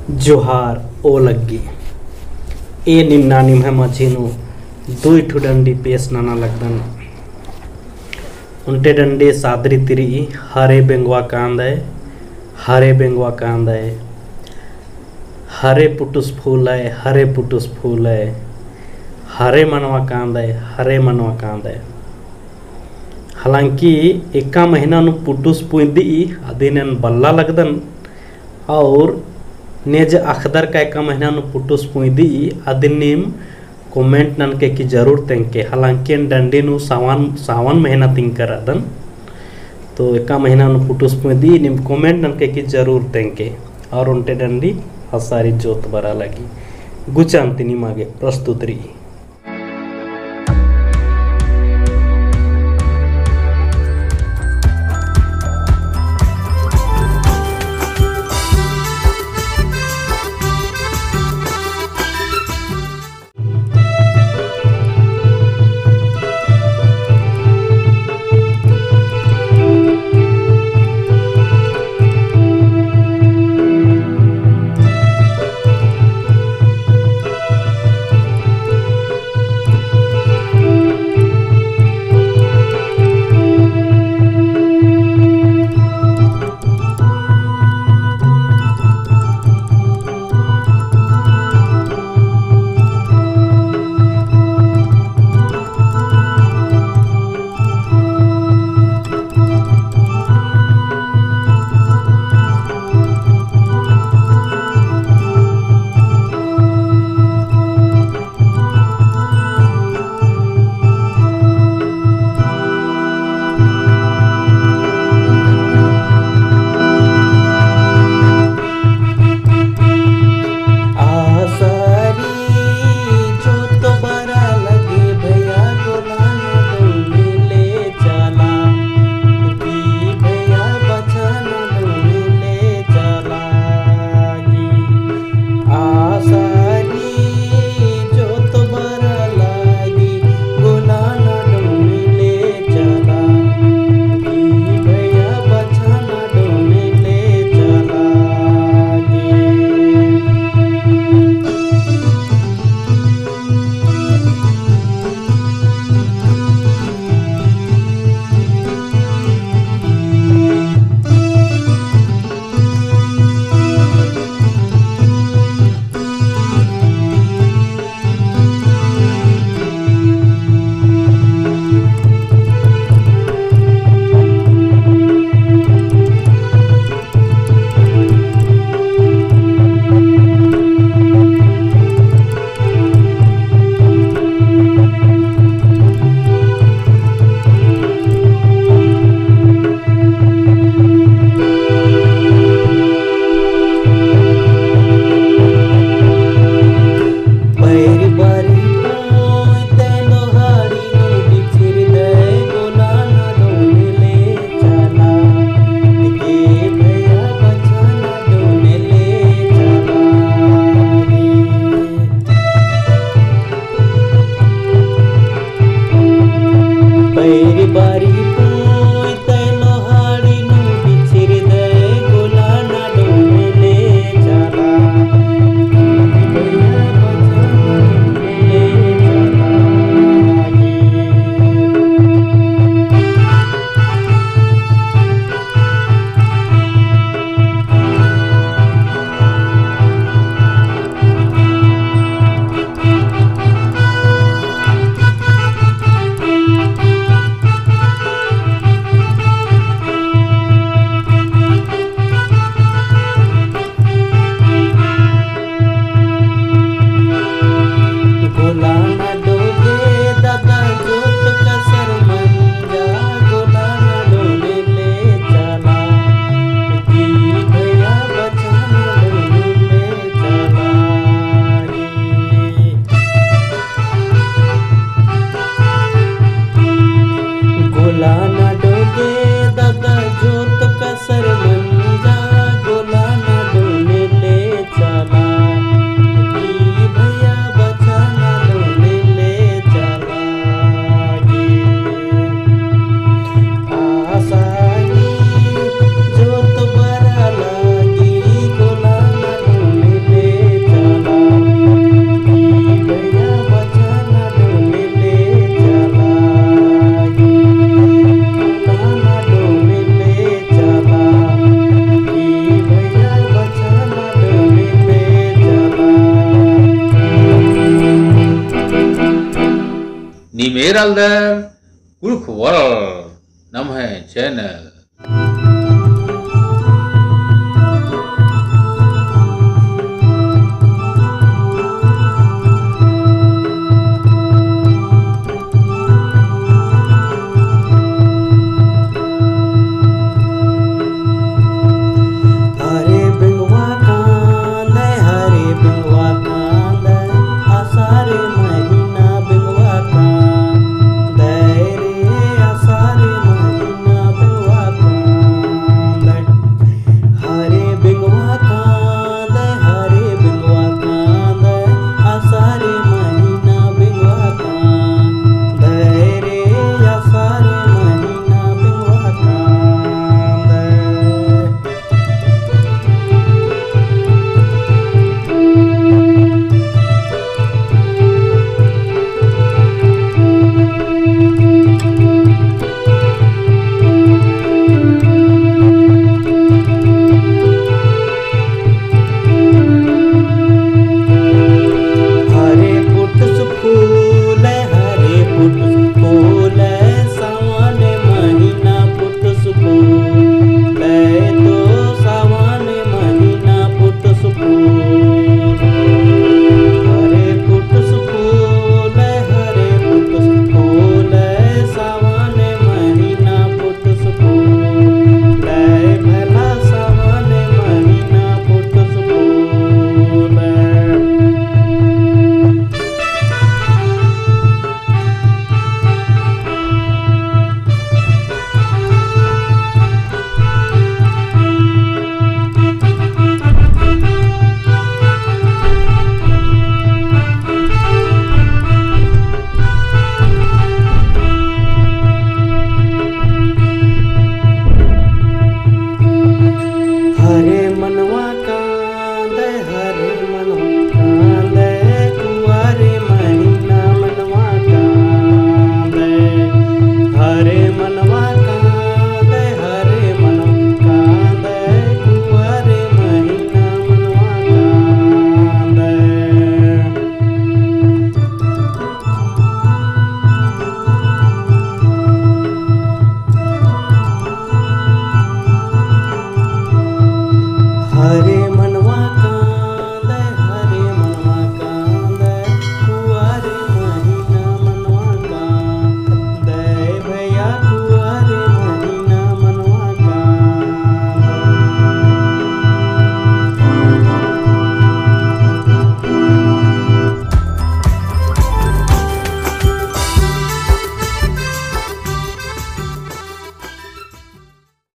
जोहार ओ लग्गी ए निम्ना निम्ह मझीनु दुई ठु डंडी पेश नाना लगदन उनटे डंडे सादरी तिरी हरे बेंगवा कांदे हरे बेंगवा कांदे हरे पुटुस फूल है हरे पुटुस फूल है हरे मनवा कांदे हरे मनवा कांदे। हालांकि एका महीना नु पुटुस पुंदी अदिनन बल्ला लगदन और नेज अखदर का एका महीना नु पुटुस पुंदी अदिनिम कमेंट नन के की जरूर तेंके। हालांकि डंडी नु सावन महीना तिंकर अदन तो एका महीना नु पुटुस पुंदी निम कमेंट नन के की जरूर तेंके और उनटे डंडी हसारी जोत बरा लगी गुचांतिनी मागे प्रस्तुत रही। Meralder Kulkwal Namhe channel